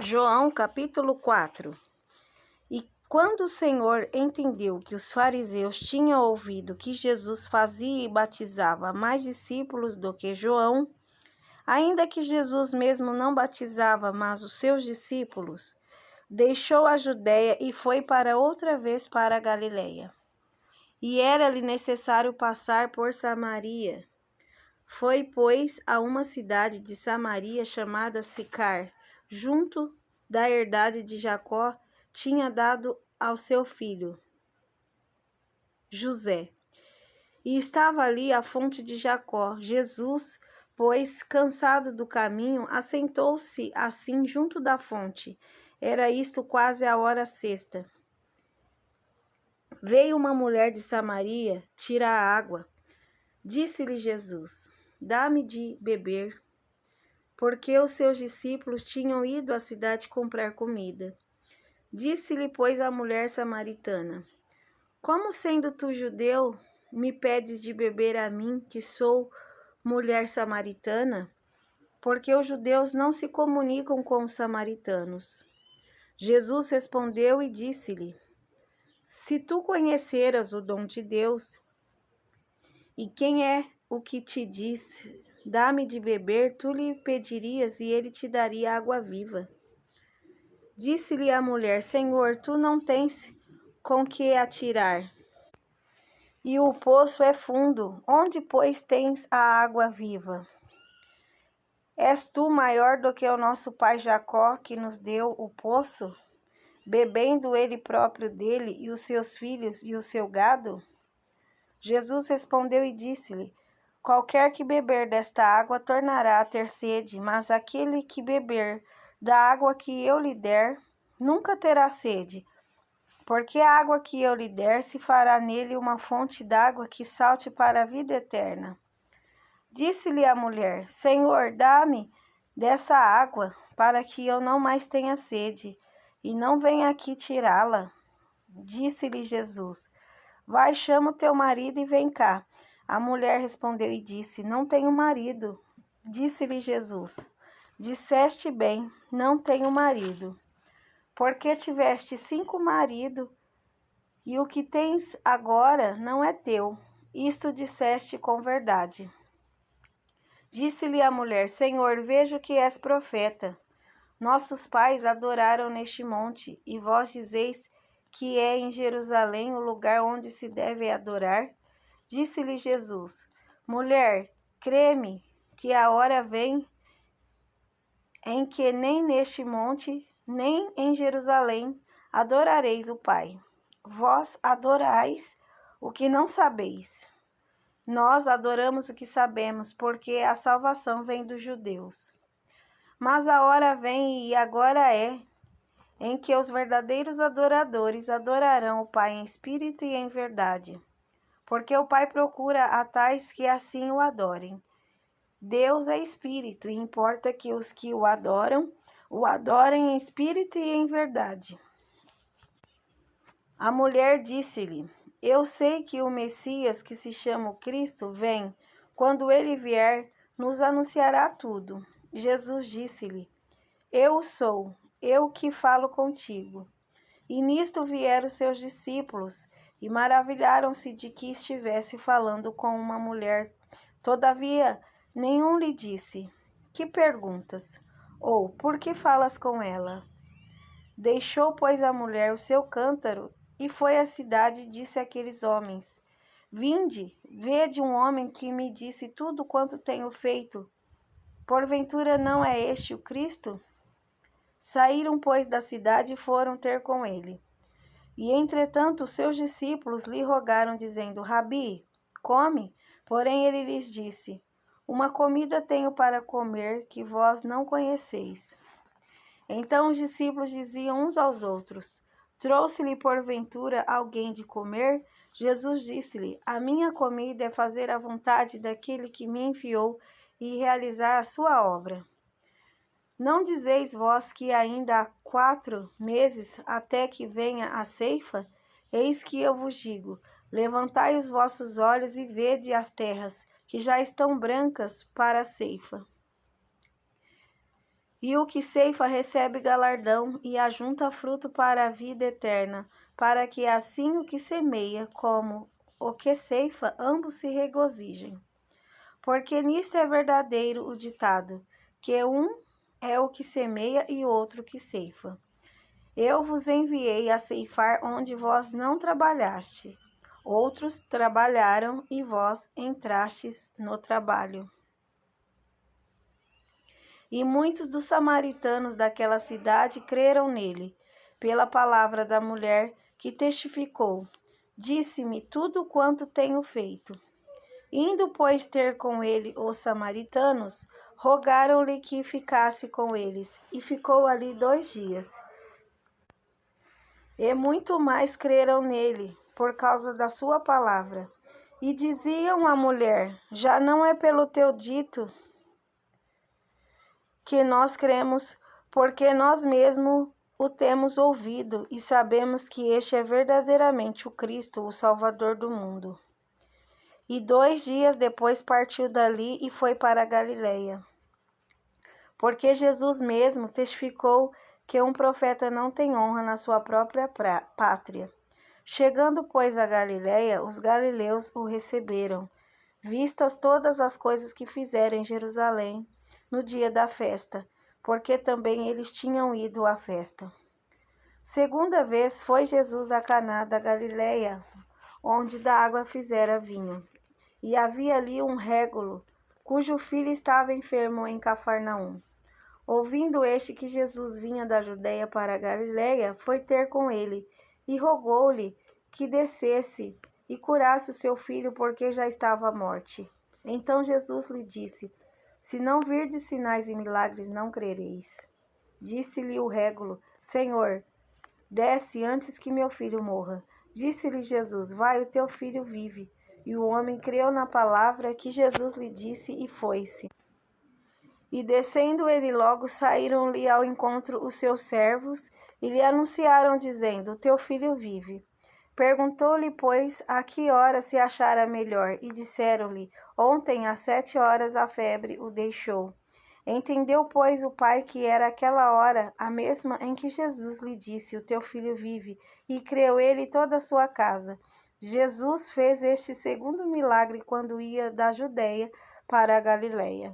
João capítulo 4. E quando o Senhor entendeu que os fariseus tinham ouvido que Jesus fazia e batizava mais discípulos do que João, ainda que Jesus mesmo não batizava, mas os seus discípulos, deixou a Judéia e foi para outra vez para a Galiléia. E era-lhe necessário passar por Samaria. Foi, pois, a uma cidade de Samaria chamada Sicar, junto da herdade de Jacó, tinha dado ao seu filho José. E estava ali a fonte de Jacó. Jesus, pois, cansado do caminho, assentou-se assim junto da fonte. Era isto quase a hora sexta. Veio uma mulher de Samaria tirar água. Disse-lhe Jesus: dá-me de beber, porque os seus discípulos tinham ido à cidade comprar comida. Disse-lhe, pois, a mulher samaritana: como sendo tu judeu, me pedes de beber a mim, que sou mulher samaritana? Porque os judeus não se comunicam com os samaritanos. Jesus respondeu e disse-lhe: se tu conheceras o dom de Deus, e quem é o que te diz, dá-me de beber, tu lhe pedirias e ele te daria água viva. Disse-lhe a mulher: Senhor, tu não tens com que atirar, e o poço é fundo. Onde, pois, tens a água viva? És tu maior do que o nosso pai Jacó, que nos deu o poço, bebendo ele próprio dele, e os seus filhos e o seu gado? Jesus respondeu e disse-lhe: qualquer que beber desta água tornará a ter sede, mas aquele que beber da água que eu lhe der, nunca terá sede, porque a água que eu lhe der se fará nele uma fonte d'água que salte para a vida eterna. Disse-lhe a mulher: Senhor, dá-me dessa água, para que eu não mais tenha sede, e não venha aqui tirá-la. Disse-lhe Jesus: vai, chama o teu marido e vem cá. A mulher respondeu e disse: não tenho marido. Disse-lhe Jesus: disseste bem, não tenho marido, porque tiveste 5 maridos, e o que tens agora não é teu. Isto disseste com verdade. Disse-lhe a mulher: Senhor, vejo que és profeta. Nossos pais adoraram neste monte, e vós dizeis que é em Jerusalém o lugar onde se deve adorar? Disse-lhe Jesus: mulher, crê-me que a hora vem em que nem neste monte, nem em Jerusalém adorareis o Pai. Vós adorais o que não sabeis. Nós adoramos o que sabemos, porque a salvação vem dos judeus. Mas a hora vem, e agora é, em que os verdadeiros adoradores adorarão o Pai em espírito e em verdade, porque o Pai procura a tais que assim o adorem. Deus é espírito, e importa que os que o adorem em espírito e em verdade. A mulher disse-lhe: eu sei que o Messias, que se chama o Cristo, vem. Quando ele vier, nos anunciará tudo. Jesus disse-lhe: eu sou, eu que falo contigo. E nisto vieram seus discípulos, e maravilharam-se de que estivesse falando com uma mulher. Todavia, nenhum lhe disse: que perguntas? Ou, por que falas com ela? Deixou, pois, a mulher o seu cântaro, e foi à cidade e disse àqueles homens: vinde, vede um homem que me disse tudo quanto tenho feito. Porventura não é este o Cristo? Saíram, pois, da cidade e foram ter com ele. E, entretanto, os seus discípulos lhe rogaram, dizendo: Rabi, come. Porém ele lhes disse: uma comida tenho para comer que vós não conheceis. Então os discípulos diziam uns aos outros: trouxe-lhe porventura alguém de comer? Jesus disse-lhe: a minha comida é fazer a vontade daquele que me enviou e realizar a sua obra. Não dizeis vós que ainda há 4 meses até que venha a ceifa? Eis que eu vos digo: levantai os vossos olhos e vede as terras, que já estão brancas para a ceifa. E o que ceifa recebe galardão e ajunta fruto para a vida eterna, para que assim o que semeia como o que ceifa, ambos se regozijem. Porque nisto é verdadeiro o ditado, que um é o que semeia e outro que ceifa. Eu vos enviei a ceifar onde vós não trabalhaste. Outros trabalharam e vós entrastes no trabalho. E muitos dos samaritanos daquela cidade creram nele, pela palavra da mulher que testificou. Disse-me tudo quanto tenho feito. Indo, pois, ter com ele os samaritanos, rogaram-lhe que ficasse com eles, e ficou ali 2 dias. E muito mais creram nele, por causa da sua palavra. E diziam à mulher: já não é pelo teu dito que nós cremos, porque nós mesmos o temos ouvido e sabemos que este é verdadeiramente o Cristo, o Salvador do mundo. E 2 dias depois partiu dali e foi para a Galileia. Porque Jesus mesmo testificou que um profeta não tem honra na sua própria pátria. Chegando, pois, a Galileia, os galileus o receberam, vistas todas as coisas que fizeram em Jerusalém no dia da festa, porque também eles tinham ido à festa. Segunda vez foi Jesus a Caná da Galileia, onde da água fizera vinho. E havia ali um régulo, cujo filho estava enfermo em Cafarnaum. Ouvindo este que Jesus vinha da Judeia para a Galileia, foi ter com ele, e rogou-lhe que descesse e curasse o seu filho, porque já estava à morte. Então Jesus lhe disse: se não virdes sinais e milagres, não crereis. Disse-lhe o régulo: Senhor, desce antes que meu filho morra. Disse-lhe Jesus: vai, o teu filho vive. E o homem creu na palavra que Jesus lhe disse e foi-se. E descendo ele logo, saíram-lhe ao encontro os seus servos e lhe anunciaram, dizendo: teu filho vive. Perguntou-lhe, pois, a que hora se achara melhor, e disseram-lhe: ontem, às 7 horas, a febre o deixou. Entendeu, pois, o pai que era aquela hora a mesma em que Jesus lhe disse: o teu filho vive, e creu ele e toda a sua casa. Jesus fez este segundo milagre quando ia da Judeia para a Galileia.